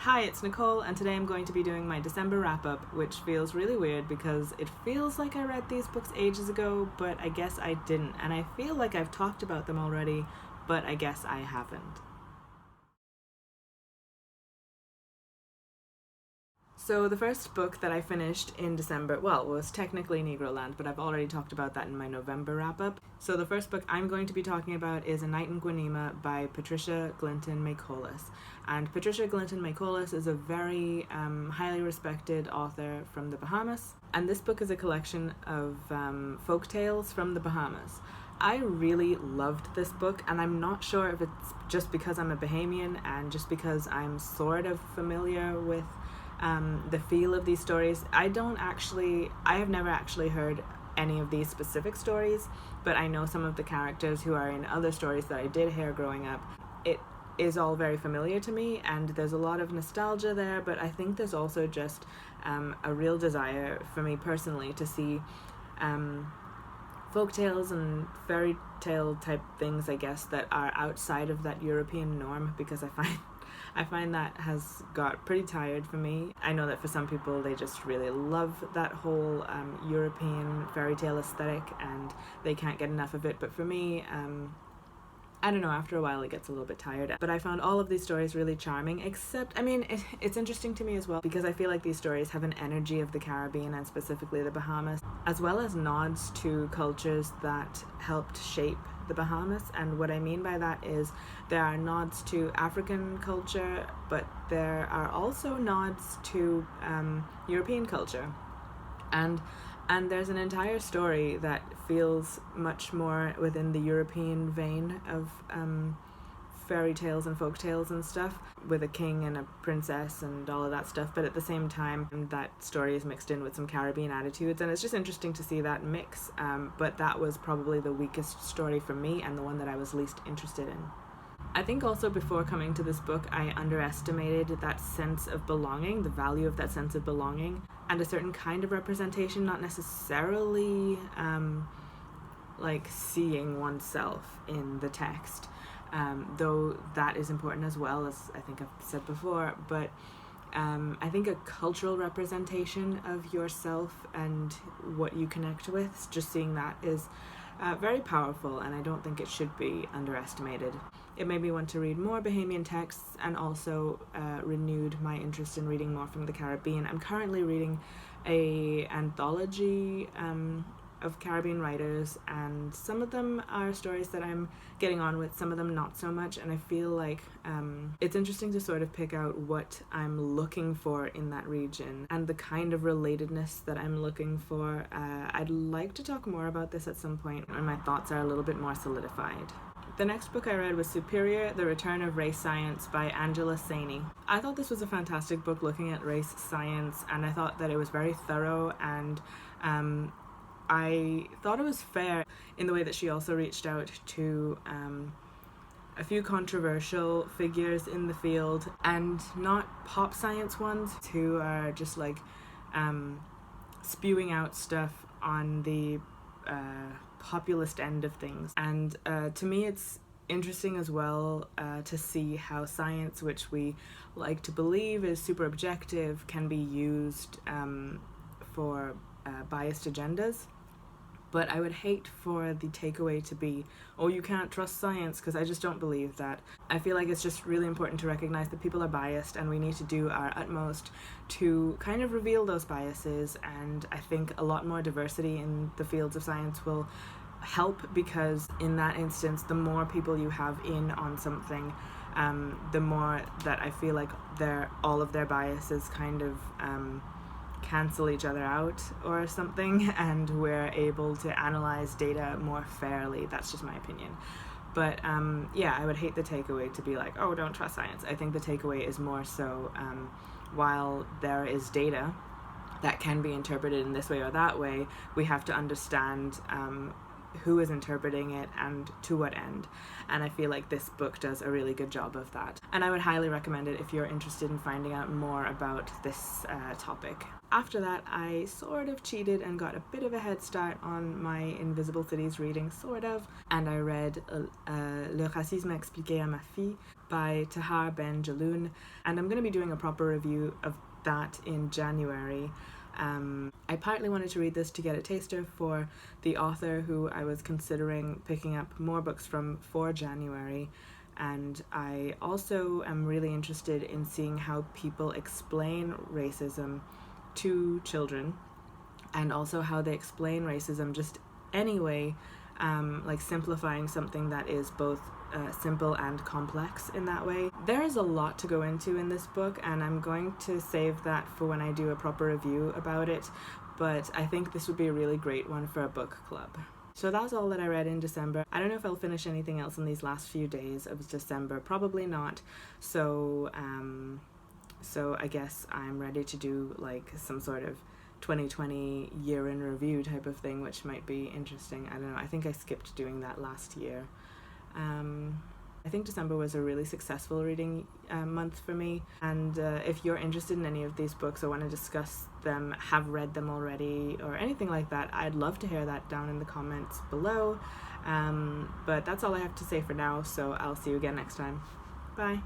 Hi, it's Nicole, and today I'm going to be doing my December wrap-up, which feels really weird because it feels like I read these books ages ago, but I guess I didn't, and I feel like I've talked about them already, but I guess I haven't. So the first book that I finished in December, well, was technically Negroland, but I've already talked about that in my November wrap-up. So the first book I'm going to be talking about is A Night in Guanima by Patricia Glinton-Meicholas. And Patricia Glinton-Meicholas is a very highly respected author from the Bahamas. And this book is a collection of folktales from the Bahamas. I really loved this book, and I'm not sure if it's just because I'm a Bahamian and just because I'm sort of familiar with the feel of these stories. I have never actually heard any of these specific stories, but I know some of the characters who are in other stories that I did hear growing up. It is all very familiar to me, and there's a lot of nostalgia there, but I think there's also just a real desire for me personally to see folktales and fairy tale type things, I guess, that are outside of that European norm, because I find that has got pretty tired for me. I know that for some people they just really love that whole European fairy tale aesthetic and they can't get enough of it, but for me, I don't know, after a while it gets a little bit tired. But I found all of these stories really charming, except, it's interesting to me as well because I feel like these stories have an energy of the Caribbean and specifically the Bahamas, as well as nods to cultures that helped shape the Bahamas. And what I mean by that is there are nods to African culture, but there are also nods to European culture. And there's an entire story that feels much more within the European vein of fairy tales and folk tales and stuff, with a king and a princess and all of that stuff, but at the same time that story is mixed in with some Caribbean attitudes, and it's just interesting to see that mix, but that was probably the weakest story for me and the one that I was least interested in. I think also before coming to this book, I underestimated that sense of belonging, the value of that sense of belonging, and a certain kind of representation, not necessarily like seeing oneself in the text, though that is important as well, as I think I've said before, but I think a cultural representation of yourself and what you connect with, just seeing that is very powerful, and I don't think it should be underestimated. It made me want to read more Bahamian texts and also renewed my interest in reading more from the Caribbean. I'm currently reading an anthology of Caribbean writers, and some of them are stories that I'm getting on with, some of them not so much, and I feel like it's interesting to sort of pick out what I'm looking for in that region and the kind of relatedness that I'm looking for. I'd like to talk more about this at some point when my thoughts are a little bit more solidified. The next book I read was Superior, The Return of Race Science by Angela Saini. I thought this was a fantastic book looking at race science, and I thought that it was very thorough, and I thought it was fair in the way that she also reached out to a few controversial figures in the field, and not pop science ones who are just like spewing out stuff on the populist end of things. And to me it's interesting as well to see how science, which we like to believe is super objective, can be used for biased agendas. But I would hate for the takeaway to be, oh, you can't trust science, because I just don't believe that. I feel like it's just really important to recognize that people are biased, and we need to do our utmost to kind of reveal those biases, and I think a lot more diversity in the fields of science will help, because in that instance, the more people you have in on something, the more that I feel like all of their biases kind of cancel each other out or something, and we're able to analyze data more fairly. That's just my opinion. But yeah, I would hate the takeaway to be like, oh, don't trust science. I think the takeaway is more so, while there is data that can be interpreted in this way or that way, we have to understand who is interpreting it and to what end. And I feel like this book does a really good job of that. And I would highly recommend it if you're interested in finding out more about this topic. After that, I sort of cheated and got a bit of a head start on my Invisible Cities reading, sort of. And I read Le racisme expliqué à ma fille by Tahar Ben Jelloun, and I'm going to be doing a proper review of that in January. I partly wanted to read this to get a taster for the author who I was considering picking up more books from for January, and I also am really interested in seeing how people explain racism to children, and also how they explain racism just anyway, like simplifying something that is both simple and complex in that way. There is a lot to go into in this book, and I'm going to save that for when I do a proper review about it, but I think this would be a really great one for a book club. So that's all that I read in December. I don't know if I'll finish anything else in these last few days of December, probably not, so I guess I'm ready to do like some sort of 2020 year in review type of thing, which might be interesting. I don't know, I think I skipped doing that last year. I think December was a really successful reading month for me, and if you're interested in any of these books or want to discuss them, have read them already, or anything like that, I'd love to hear that down in the comments below. But that's all I have to say for now, so I'll see you again next time. Bye.